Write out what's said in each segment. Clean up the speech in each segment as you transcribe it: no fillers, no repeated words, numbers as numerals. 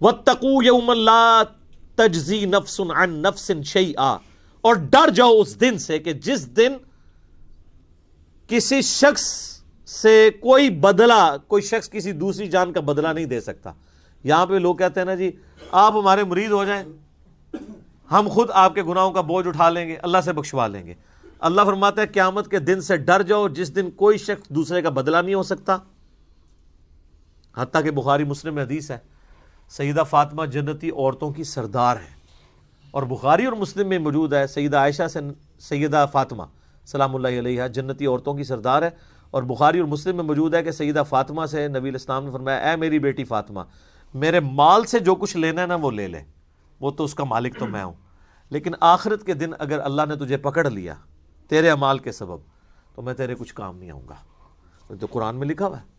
وَاتَّقُوا يَوْمًا لَا تَجْزِي نَفْسٌ عَن نَفْسٍ شَيْئًا، اور ڈر جاؤ اس دن سے کہ جس دن کسی شخص سے کوئی شخص کسی دوسری جان کا بدلہ نہیں دے سکتا. یہاں پہ لوگ کہتے ہیں نا جی آپ ہمارے مرید ہو جائیں، ہم خود آپ کے گناہوں کا بوجھ اٹھا لیں گے، اللہ سے بخشوا لیں گے. اللہ فرماتا ہے قیامت کے دن سے ڈر جاؤ جس دن کوئی شخص دوسرے کا بدلہ نہیں ہو سکتا. حتیٰ کہ بخاری مسلم میں حدیث ہے سیدہ فاطمہ جنتی عورتوں کی سردار ہے، اور بخاری اور مسلم میں موجود ہے سیدہ عائشہ سے سیدہ فاطمہ سلام اللہ علیہا جنتی عورتوں کی سردار ہے، اور بخاری اور مسلم میں موجود ہے کہ سیدہ فاطمہ سے نبی علیہ السلام نے فرمایا اے میری بیٹی فاطمہ، میرے مال سے جو کچھ لینا ہے نا وہ لے لے، وہ تو اس کا مالک تو میں ہوں، لیکن آخرت کے دن اگر اللہ نے تجھے پکڑ لیا تیرے اعمال کے سبب تو میں تیرے کچھ کام نہیں آؤں گا. تو قرآن میں لکھا ہوا ہے.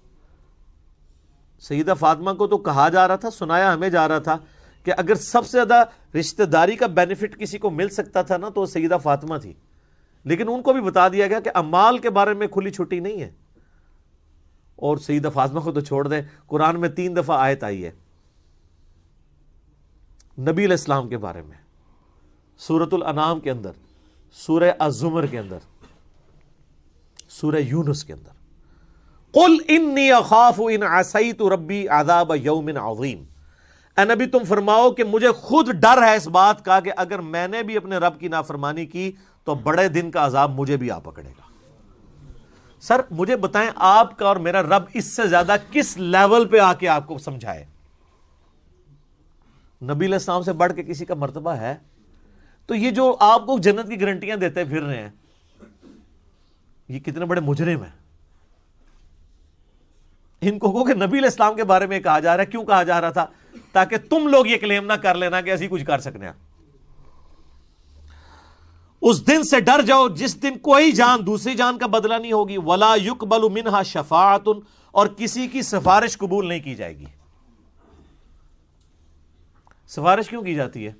سیدہ فاطمہ کو تو کہا جا رہا تھا، سنایا ہمیں جا رہا تھا کہ اگر سب سے زیادہ رشتہ داری کا بینیفٹ کسی کو مل سکتا تھا نا تو وہ سیدہ فاطمہ تھی، لیکن ان کو بھی بتا دیا گیا کہ اعمال کے بارے میں کھلی چھٹی نہیں ہے. اور سیدہ فاطمہ کو تو چھوڑ دیں، قرآن میں 3 دفعہ آیت آئی ہے نبی علیہ السلام کے بارے میں، سورۃ الانعام کے اندر، سورہ الزمر کے اندر، سورہ یونس کے اندر. قل انی اخاف ان عصیت ربی عذاب یوم عظیم. اے نبی تم فرماؤ کہ مجھے خود ڈر ہے اس بات کا کہ اگر میں نے بھی اپنے رب کی نافرمانی کی تو بڑے دن کا عذاب مجھے بھی آ پکڑے گا. سر مجھے بتائیں آپ کا اور میرا رب اس سے زیادہ کس لیول پہ آ کے آپ کو سمجھائے؟ نبی علیہ السلام سے بڑھ کے کسی کا مرتبہ ہے؟ تو یہ جو آپ کو جنت کی گارنٹیاں دیتے پھر رہے ہیں یہ کتنے بڑے مجرم ہیں. ان کو کہ نبی علیہ السلام کے بارے میں کہا جا رہا ہے، کیوں کہا جا رہا تھا؟ تاکہ تم لوگ یہ کلیم نہ کر لینا کہ ایسی کچھ کر سکتے ہیں. اس دن سے ڈر جاؤ جس دن کوئی جان دوسری جان کا بدلہ نہیں ہوگی. ولا یقبل منہا شفاعت، اور کسی کی سفارش قبول نہیں کی جائے گی. سفارش کیوں کی جاتی ہے؟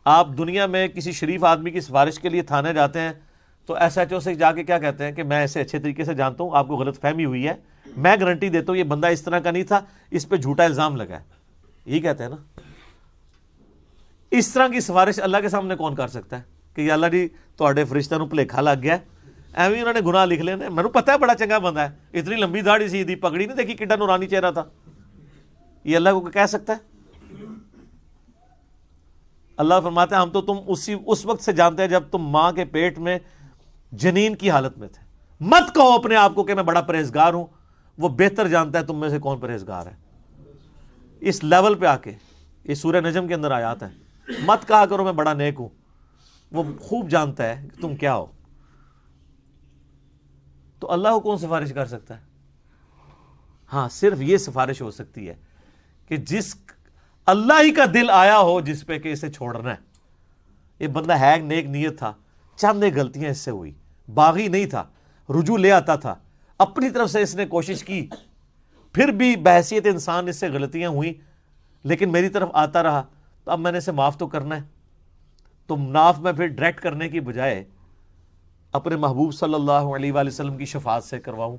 آپ دنیا میں کسی شریف آدمی کی سفارش کے لیے تھانے جاتے ہیں تو ایس ایچ او سے جا کے کیا کہتے ہیں کہ میں اسے اچھے طریقے سے جانتا ہوں، آپ کو غلط فہمی ہوئی ہے، میں گارنٹی دیتا ہوں یہ بندہ اس طرح کا نہیں تھا، اس پہ جھوٹا الزام لگا ہے. یہی کہتے ہیں نا. اس طرح کی سفارش اللہ کے سامنے کون کر سکتا ہے کہ یا اللہ جی تواڈے فرشتوں نوں بھلیکھا لگ گیا، ایویں انہوں نے گناہ لکھ لینے، مینوں پتہ ہے بڑا چنگا بندہ ہے، اتنی لمبی داڑھی سی، دی پگڑی نہیں دیکھی کڈا نورانی چہرہ تھا. یہ اللہ کو کہہ سکتا ہے؟ اللہ فرماتے ہیں ہم تو تم اس وقت سے جانتے ہیں جب تم ماں کے پیٹ میں جنین کی حالت میں تھے. مت کہو اپنے آپ کو کہ میں بڑا پرہیزگار ہوں، وہ بہتر جانتا ہے تم میں سے کون پرہیزگار ہے. اس لیول پہ آ کے یہ سورہ نجم کے اندر آیات ہے، مت کہا کرو میں بڑا نیک ہوں، وہ خوب جانتا ہے کہ تم کیا ہو. تو اللہ کو کون سفارش کر سکتا ہے؟ ہاں صرف یہ سفارش ہو سکتی ہے کہ جس اللہ ہی کا دل آیا ہو جس پہ کہ اسے چھوڑنا ہے. یہ بندہ ہے نیک نیت تھا، چند غلطیاں اس سے ہوئی، باغی نہیں تھا، رجوع لے آتا تھا، اپنی طرف سے اس نے کوشش کی، پھر بھی بحیثیت انسان اس سے غلطیاں ہوئیں لیکن میری طرف آتا رہا، تو اب میں نے اسے معاف تو کرنا ہے. تو معاف میں پھر ڈائریکٹ کرنے کی بجائے اپنے محبوب صلی اللہ علیہ وآلہ وسلم کی شفاعت سے کرواؤں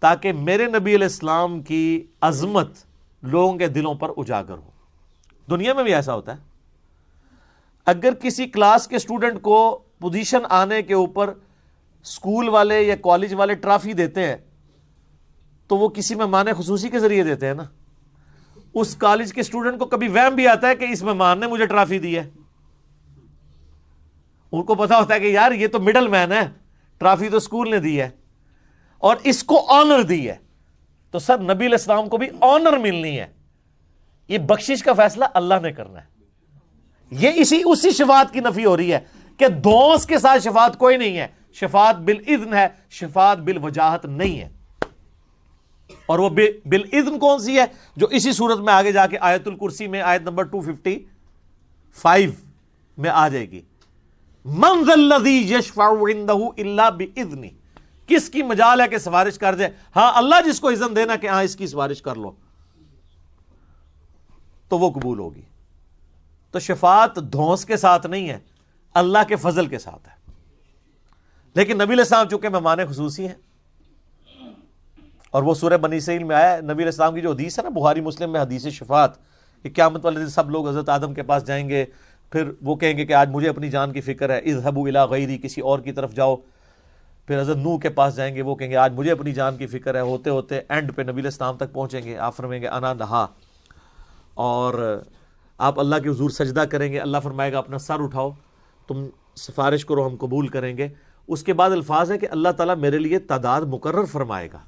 تاکہ میرے نبی علیہ السلام کی عظمت لوگوں کے دلوں پر اجاگر ہو. دنیا میں بھی ایسا ہوتا ہے، اگر کسی کلاس کے اسٹوڈنٹ کو پوزیشن آنے کے اوپر اسکول والے یا کالج والے ٹرافی دیتے ہیں تو وہ کسی مہمان خصوصی کے ذریعے دیتے ہیں نا. اس کالج کے اسٹوڈنٹ کو کبھی وہم بھی آتا ہے کہ اس مہمان نے مجھے ٹرافی دی ہے. ان کو پتا ہوتا ہے کہ یار یہ تو مڈل مین ہے، ٹرافی تو اسکول نے دی ہے اور اس کو آنر دی ہے. تو سر نبی علیہ السلام کو بھی آنر ملنی ہے. یہ بخشش کا فیصلہ اللہ نے کرنا ہے. یہ اسی شفاعت کی نفی ہو رہی ہے کہ دوست کے ساتھ شفاعت کوئی نہیں ہے. شفاعت بالاذن ہے، شفاعت بالوجاہت نہیں ہے. اور وہ بالاذن کون سی ہے؟ جو اسی صورت میں آگے جا کے آیت الکرسی میں آیت نمبر 255 میں آ جائے گی. من ذا الذی یشفع عندہ الا باذنہ. کس کی مجال ہے کہ سفارش کر دے؟ ہاں اللہ جس کو اذن دینا کہ ہاں اس کی سفارش کر لو تو وہ قبول ہوگی. تو شفاعت دھونس کے ساتھ نہیں ہے، اللہ کے فضل کے ساتھ ہے. لیکن نبی علیہ السلام چونکہ مہمان خصوصی ہیں اور وہ سورہ بنی اسرائیل میں آیا، نبی علیہ السلام کی جو حدیث ہے نا بخاری مسلم میں، حدیث شفاعت، کہ قیامت والے دن سب لوگ حضرت آدم کے پاس جائیں گے، پھر وہ کہیں گے کہ آج مجھے اپنی جان کی فکر ہے، اذهبوا الی غیری، کسی اور کی طرف جاؤ. پھر حضرت نوح کے پاس جائیں گے، وہ کہیں گے آج مجھے اپنی جان کی فکر ہے. ہوتے ہوتے اینڈ پہ نبی علیہ السلام تک پہنچیں گے، آپ فرمائیں گے انا لہا، اور آپ اللہ کے حضور سجدہ کریں گے. اللہ فرمائے گا اپنا سر اٹھاؤ، تم سفارش کرو، ہم قبول کریں گے. اس کے بعد الفاظ ہے کہ اللہ تعالیٰ میرے لیے تعداد مقرر فرمائے گا،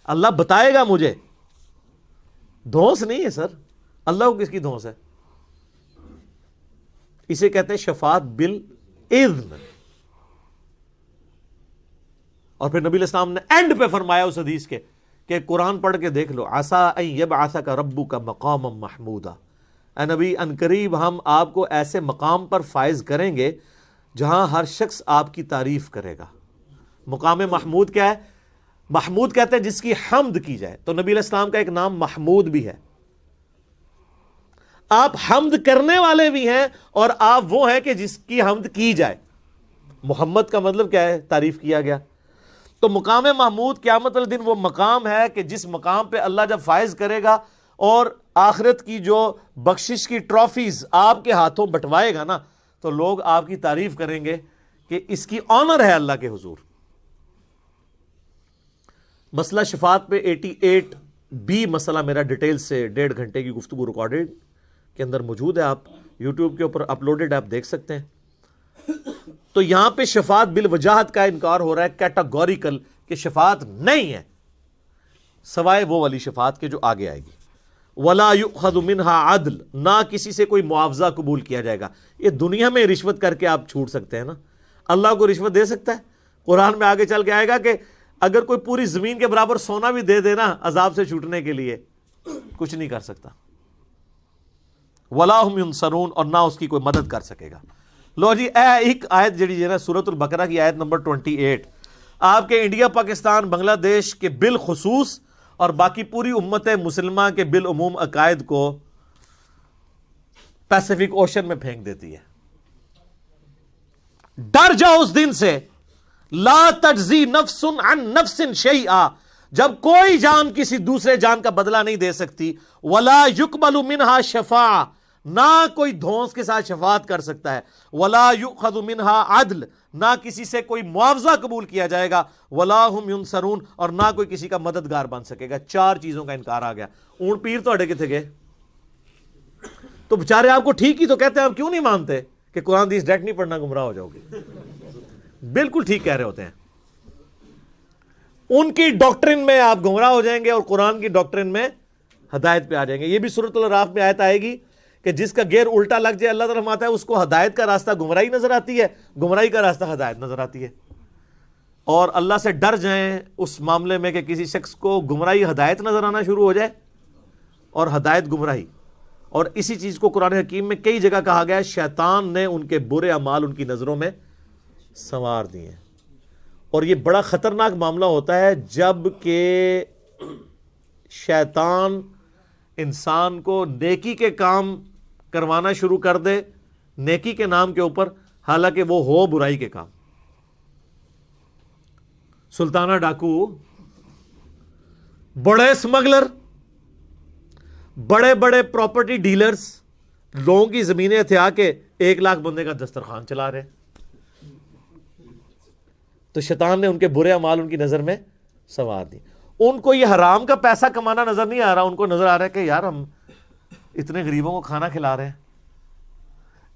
اللہ بتائے گا مجھے. دھونس نہیں ہے سر، اللہ کو کس کی دھونس ہے؟ اسے کہتے ہیں شفاعت بالاذن. اور پھر نبی علیہ السلام نے اینڈ پہ فرمایا اس حدیث کے کہ قرآن پڑھ کے دیکھ لو، عسیٰ ان یبعثک ربک مقاما محمودا، اے نبی ان قریب ہم آپ کو ایسے مقام پر فائز کریں گے جہاں ہر شخص آپ کی تعریف کرے گا. مقام محمود کیا ہے؟ محمود کہتے ہیں جس کی حمد کی جائے. تو نبی علیہ السلام کا ایک نام محمود بھی ہے، آپ حمد کرنے والے بھی ہیں، اور آپ وہ ہیں کہ جس کی حمد کی جائے. محمد کا مطلب کیا ہے؟ تعریف کیا گیا. تو مقام محمود قیامت والے دن وہ مقام ہے کہ جس مقام پہ اللہ جب فائز کرے گا اور آخرت کی جو بخشش کی ٹرافیز آپ کے ہاتھوں بٹوائے گا نا، تو لوگ آپ کی تعریف کریں گے کہ اس کی آنر ہے اللہ کے حضور. مسئلہ شفاعت پہ 88B مسئلہ میرا ڈیٹیل سے 1.5 گھنٹے کی گفتگو ریکارڈڈ کے اندر موجود ہے، آپ یوٹیوب کے اوپر اپلوڈڈ آپ دیکھ سکتے ہیں. تو یہاں پہ شفاعت بالوجاہت کا انکار ہو رہا ہے، کیٹاگوریکل، کہ شفاعت نہیں ہے سوائے وہ والی شفاعت کے جو آگے آئے گی. وَلَا يُؤْخَذُ مِنْهَا عَدْل، نہ کسی سے کوئی معاوضہ قبول کیا جائے گا. یہ دنیا میں رشوت کر کے آپ چھوٹ سکتے ہیں نا، اللہ کو رشوت دے سکتا ہے؟ قرآن میں آگے چل کے آئے گا کہ اگر کوئی پوری زمین کے برابر سونا بھی دے دینا عذاب سے چھوٹنے کے لیے، کچھ نہیں کر سکتا. وَلَا هُمْ يُنصَرُونَ، اور نہ اس کی کوئی مدد کر سکے گا. لو جی ایک آیت جڑی ہے نا سورۃ البقرہ کی آیت نمبر 28، آپ کے انڈیا، پاکستان، بنگلہ دیش کے بالخصوص اور باقی پوری امت مسلمہ کے بالعموم عقائد کو پیسیفک اوشن میں پھینک دیتی ہے. ڈر جاؤ اس دن سے، لا تجزی نفس عن نفس شیئا، جب کوئی جان کسی دوسرے جان کا بدلہ نہیں دے سکتی. ولا یقبل منہا شفاعہ، نہ کوئی دھونس کے ساتھ شفاعت کر سکتا ہے. ولا یؤخذ منہا عدل، نہ کسی سے کوئی معاوضہ قبول کیا جائے گا. ولا ہم ینصرون، اور نہ کوئی کسی کا مددگار بن سکے گا. 4 چیزوں کا انکار آ گیا. اونٹ پیر توڑے کتنے گئے؟ تو بےچارے آپ کو ٹھیک ہی تو کہتے ہیں، آپ کیوں نہیں مانتے کہ قرآن حدیث ڈائریکٹ نہیں پڑھنا گمراہ ہو جاؤ گے؟ بالکل ٹھیک کہہ رہے ہوتے ہیں. ان کی ڈاکٹرن میں آپ گمراہ ہو جائیں گے اور قرآن کی ڈاکٹرن میں ہدایت پہ آ جائیں گے. یہ بھی سورۃ الاعراف میں آیت آئے گی کہ جس کا گیئر الٹا لگ جائے، اللہ تعالیٰ فرماتا ہے اس کو ہدایت کا راستہ گمراہی نظر آتی ہے، گمراہی کا راستہ ہدایت نظر آتی ہے. اور اللہ سے ڈر جائیں اس معاملے میں کہ کسی شخص کو گمراہی ہدایت نظر آنا شروع ہو جائے اور ہدایت گمراہی. اور اسی چیز کو قرآن حکیم میں کئی جگہ کہا گیا ہے، شیطان نے ان کے برے اعمال ان کی نظروں میں سنوار دیے ہیں. اور یہ بڑا خطرناک معاملہ ہوتا ہے جب کہ شیطان انسان کو نیکی کے کام کروانا شروع کر دے نیکی کے نام کے اوپر، حالانکہ وہ ہو برائی کے کام. سلطانہ ڈاکو، بڑے اسمگلر، بڑے بڑے پراپرٹی ڈیلرز لوگوں کی زمینیں ہتھیا کے 1 لاکھ بندے کا دسترخوان چلا رہے. تو شیطان نے ان کے برے اعمال ان کی نظر میں سنوار دی. ان کو یہ حرام کا پیسہ کمانا نظر نہیں آ رہا، ان کو نظر آ رہا ہے کہ یار ہم اتنے غریبوں کو کھانا کھلا رہے ہیں.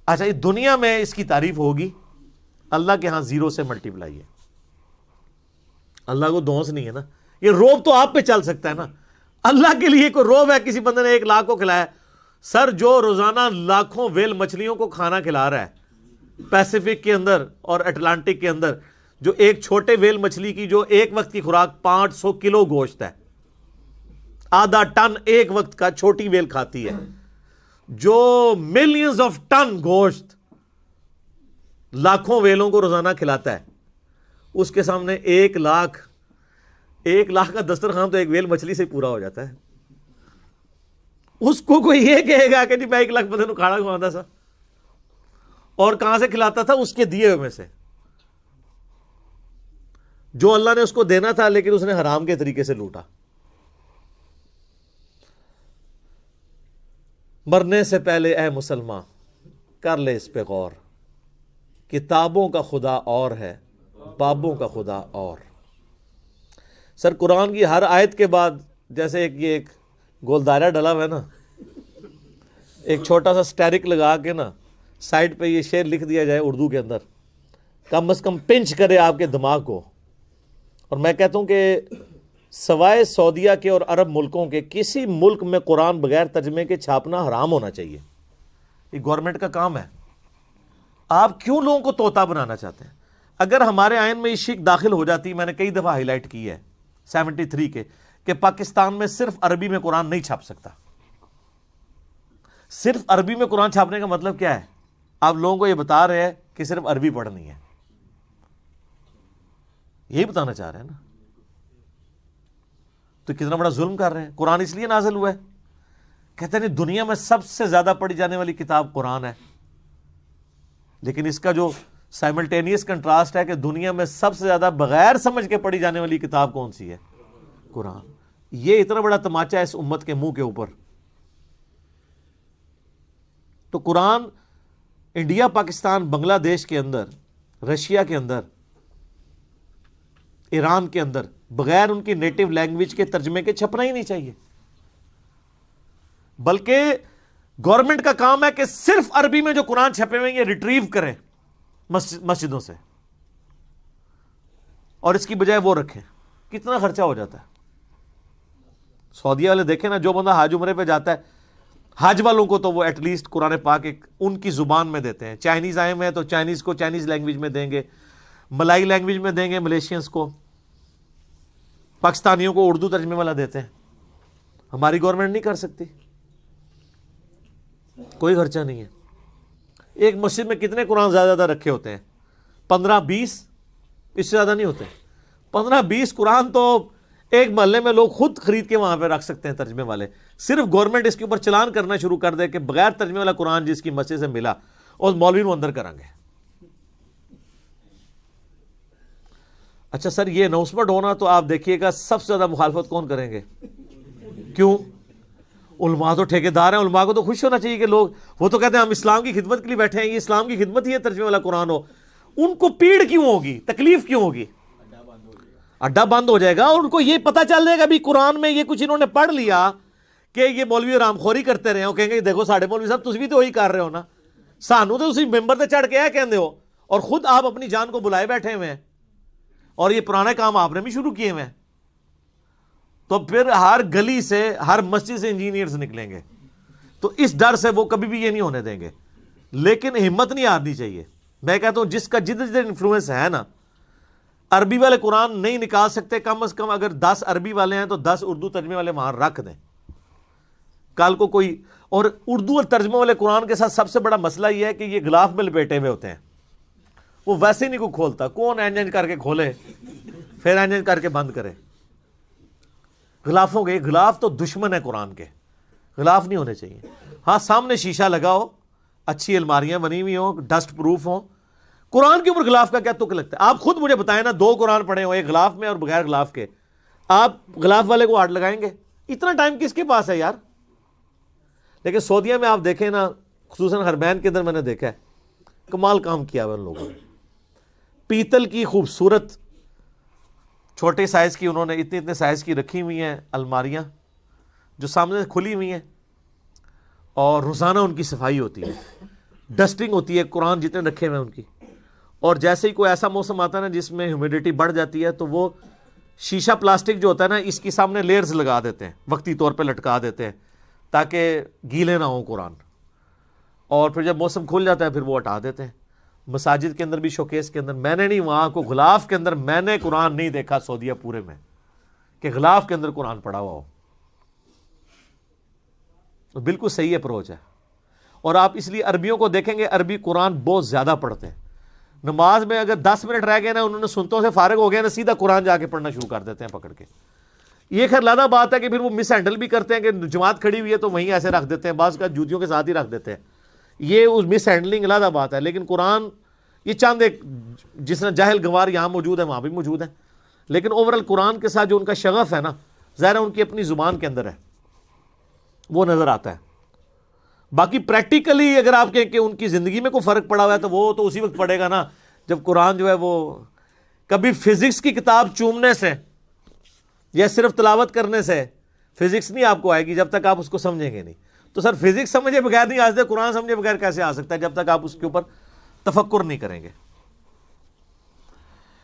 اچھا، یہ دنیا میں اس کی تعریف ہوگی، اللہ کے ہاں 0 سے ملٹیپلائی ہے. اللہ کو دھونس نہیں ہے نا. یہ روب تو آپ پہ چل سکتا ہے نا، اللہ کے لیے کوئی روب ہے کسی بندے نے 1 لاکھ کو کھلایا؟ سر جو روزانہ لاکھوں ویل مچھلیوں کو کھانا کھلا رہا ہے پیسیفک کے اندر اور اٹلانٹک کے اندر، جو ایک چھوٹے ویل مچھلی کی جو ایک وقت کی خوراک 500 کلو گوشت ہے، آدھا ٹن ایک وقت کا چھوٹی ویل کھاتی ہے، جو ملینز آف ٹن گوشت لاکھوں ویلوں کو روزانہ کھلاتا ہے، اس کے سامنے 1 لاکھ کا دسترخوان تو ایک ویل مچھلی سے پورا ہو جاتا ہے. اس کو کوئی یہ کہے گا کہ نہیں میں 1 لاکھ بندے کو کھانا کھواتا تھا، اور کہاں سے کھلاتا تھا؟ اس کے دیے ہوئے میں سے، جو اللہ نے اس کو دینا تھا لیکن اس نے حرام کے طریقے سے لوٹا. مرنے سے پہلے اے مسلمان کر لے اس پہ غور، کتابوں کا خدا اور ہے، بابوں کا خدا اور۔ سر قرآن کی ہر آیت کے بعد جیسے ایک گول دائرہ ڈلا ہوا ہے نا، ایک چھوٹا سا اسٹیرک لگا کے نا سائڈ پہ یہ شعر لکھ دیا جائے اردو کے اندر، کم از کم پنچ کرے آپ کے دماغ کو۔ اور میں کہتا ہوں کہ سوائے سعودیہ کے اور عرب ملکوں کے کسی ملک میں قرآن بغیر ترجمے کے چھاپنا حرام ہونا چاہیے۔ یہ گورنمنٹ کا کام ہے۔ آپ کیوں لوگوں کو طوطا بنانا چاہتے ہیں؟ اگر ہمارے آئین میں یہ شک داخل ہو جاتی، میں نے کئی دفعہ ہائی لائٹ کی ہے 73 کے، کہ پاکستان میں صرف عربی میں قرآن نہیں چھاپ سکتا۔ صرف عربی میں قرآن چھاپنے کا مطلب کیا ہے؟ آپ لوگوں کو یہ بتا رہے ہیں کہ صرف عربی پڑھنی ہے، یہی بتانا چاہ رہے ہیں نا؟ تو کتنا بڑا ظلم کر رہے ہیں۔ قرآن اس لیے نازل ہوا ہے، کہتے ہیں دنیا میں سب سے زیادہ پڑھی جانے والی کتاب قرآن ہے، لیکن اس کا جو سائملٹینیس کنٹراسٹ ہے کہ دنیا میں سب سے زیادہ بغیر سمجھ کے پڑھی جانے والی کتاب کون سی ہے؟ قرآن۔ یہ اتنا بڑا تماچا ہے اس امت کے منہ کے اوپر۔ تو قرآن انڈیا، پاکستان، بنگلہ دیش کے اندر، رشیا کے اندر، ایران کے اندر بغیر ان کی نیٹو لینگویج کے ترجمے کے چھپنا ہی نہیں چاہیے، بلکہ گورنمنٹ کا کام ہے کہ صرف عربی میں جو قرآن چھپے ہوئے ہیں یہ ریٹریو کریں مسجدوں سے، اور اس کی بجائے وہ رکھیں۔ کتنا خرچہ ہو جاتا ہے؟ سعودیہ والے دیکھیں نا، جو بندہ حج عمرے پہ جاتا ہے، حج والوں کو تو وہ ایٹ لیسٹ قرآن پاک ایک ان کی زبان میں دیتے ہیں۔ چائنیز آئے ہوئے ہیں تو چائنیز کو چائنیز لینگویج میں دیں گے، ملائی لینگویج میں دیں گے ملیشینز کو، پاکستانیوں کو اردو ترجمے والا دیتے ہیں۔ ہماری گورنمنٹ نہیں کر سکتی، کوئی خرچہ نہیں ہے۔ ایک مسجد میں کتنے قرآن زیادہ زیادہ رکھے ہوتے ہیں؟ 15-20، اس سے زیادہ نہیں ہوتے۔ 15-20 قرآن تو ایک محلے میں لوگ خود خرید کے وہاں پہ رکھ سکتے ہیں ترجمے والے۔ صرف گورنمنٹ اس کے اوپر چلان کرنا شروع کر دے کہ بغیر ترجمے والا قرآن جس کی مسجد سے ملا اور مولوی نو اندر کریں گے۔ اچھا سر، یہ اناؤنسمنٹ ہونا تو آپ دیکھیے گا سب سے زیادہ مخالفت کون کریں گے؟ کیوں؟ علماء تو ٹھیکیدار ہیں، علماء کو تو خوش ہونا چاہیے کہ لوگ، وہ تو کہتے ہیں ہم اسلام کی خدمت کے لیے بیٹھے ہیں، یہ اسلام کی خدمت ہی ہے ترجمے والا قرآن ہو۔ ان کو پیڑ کیوں ہوگی؟ تکلیف کیوں ہوگی؟ اڈا بند ہو جائے گا، اور ان کو یہ پتہ چل جائے گا بھی قرآن میں یہ کچھ انہوں نے پڑھ لیا کہ یہ مولوی رام خوری کرتے رہے ہو، کہیں گے دیکھو ساڑھے مولوی صاحب تسی بھی تو وہی کر رہے ہو نا، سانو تو اسی ممبر تے چڑھ کے کہندے ہو، اور خود آپ اپنی جان کو بلائے بیٹھے ہوئے ہیں، اور یہ پرانے کام آپ نے بھی شروع کیے ہوئے ہیں۔ تو پھر ہر گلی سے، ہر مسجد سے انجینئرز نکلیں گے، تو اس ڈر سے وہ کبھی بھی یہ نہیں ہونے دیں گے۔ لیکن ہمت نہیں ہارنی چاہیے۔ میں کہتا ہوں جس کا جدھر انفلوئنس ہے نا، عربی والے قرآن نہیں نکال سکتے، کم از کم اگر 10 عربی والے ہیں تو 10 اردو ترجمے والے وہاں رکھ دیں۔ کل کو کوئی، اور اردو اور ترجمے والے قرآن کے ساتھ سب سے بڑا مسئلہ یہ ہے کہ یہ غلاف میں لپیٹے ہوئے ہوتے ہیں، وہ ویسے ہی نہیں کوئی کھولتا، کون اینج کر کے کھولے پھر اینج کر کے بند کرے۔ غلافوں کے، غلاف تو دشمن ہے قرآن کے، غلاف نہیں ہونے چاہیے۔ ہاں سامنے شیشہ لگا ہو، اچھی الماریاں بنی ہوئی ہوں، ڈسٹ پروف ہوں۔ قرآن کے اوپر غلاف کا کیا تک لگتا ہے؟ آپ خود مجھے بتائیں نا، 2 قرآن پڑھے ہو، ایک غلاف میں اور بغیر غلاف کے، آپ غلاف والے کو ہاتھ لگائیں گے؟ اتنا ٹائم کس کے پاس ہے یار؟ لیکن سعودیہ میں آپ دیکھیں نا، خصوصاً حرمین کے اندر میں نے دیکھا ہے، کمال کام کیا ہوا ان لوگوں نے۔ پیتل کی خوبصورت چھوٹے سائز کی انہوں نے اتنے سائز کی رکھی ہوئی ہیں الماریاں جو سامنے کھلی ہوئی ہیں، اور روزانہ ان کی صفائی ہوتی ہے، ڈسٹنگ ہوتی ہے، قرآن جتنے رکھے ہوئے ہیں ان کی۔ اور جیسے ہی کوئی ایسا موسم آتا ہے نا جس میں ہیومیڈیٹی بڑھ جاتی ہے، تو وہ شیشہ پلاسٹک جو ہوتا ہے نا، اس کی سامنے لیئرز لگا دیتے ہیں، وقتی طور پہ لٹکا دیتے ہیں تاکہ گیلے نہ ہوں قرآن، اور پھر جب موسم کھل جاتا ہے پھر وہ ہٹا دیتے ہیں۔ مساجد کے اندر بھی، شوکیس کے اندر، میں نے نہیں، وہاں کو غلاف کے اندر میں نے قرآن نہیں دیکھا سعودیہ پورے میں کہ غلاف کے اندر قرآن پڑھا ہوا ہو۔ بالکل صحیح اپروچ ہے۔ اور آپ اس لیے عربیوں کو دیکھیں گے، عربی قرآن بہت زیادہ پڑھتے ہیں۔ نماز میں اگر 10 منٹ رہ گئے نا، انہوں نے سنتوں سے فارغ ہو گیا نا، سیدھا قرآن جا کے پڑھنا شروع کر دیتے ہیں پکڑ کے۔ یہ خیر لادہ بات ہے کہ پھر وہ مس ہینڈل بھی کرتے ہیں کہ جماعت کھڑی ہوئی ہے تو وہیں ایسے رکھ دیتے ہیں، بعض کا جوتیوں کے ساتھ ہی رکھ دیتے ہیں، یہ اس مس ہینڈلنگ لادہ بات ہے۔ لیکن قرآن یہ چاند ایک، جس طرح جاہل گوار یہاں موجود ہے وہاں بھی موجود ہے، لیکن اوورال قرآن کے ساتھ جو ان کا شغف ہے نا، ظاہر ہے ان کی اپنی زبان کے اندر ہے، وہ نظر آتا ہے۔ باقی پریکٹیکلی اگر آپ کہیں کہ ان کی زندگی میں کوئی فرق پڑا ہوا ہے تو وہ تو اسی وقت پڑے گا نا جب قرآن جو ہے وہ کبھی فزکس کی کتاب چومنے سے یا صرف تلاوت کرنے سے فزکس نہیں آپ کو آئے گی جب تک آپ اس کو سمجھیں گے نہیں. تو سر فزکس سمجھے بغیر نہیں آ سکتے, قرآن سمجھے بغیر کیسے آ سکتا ہے جب تک آپ اس کے اوپر تفکر نہیں کریں گے.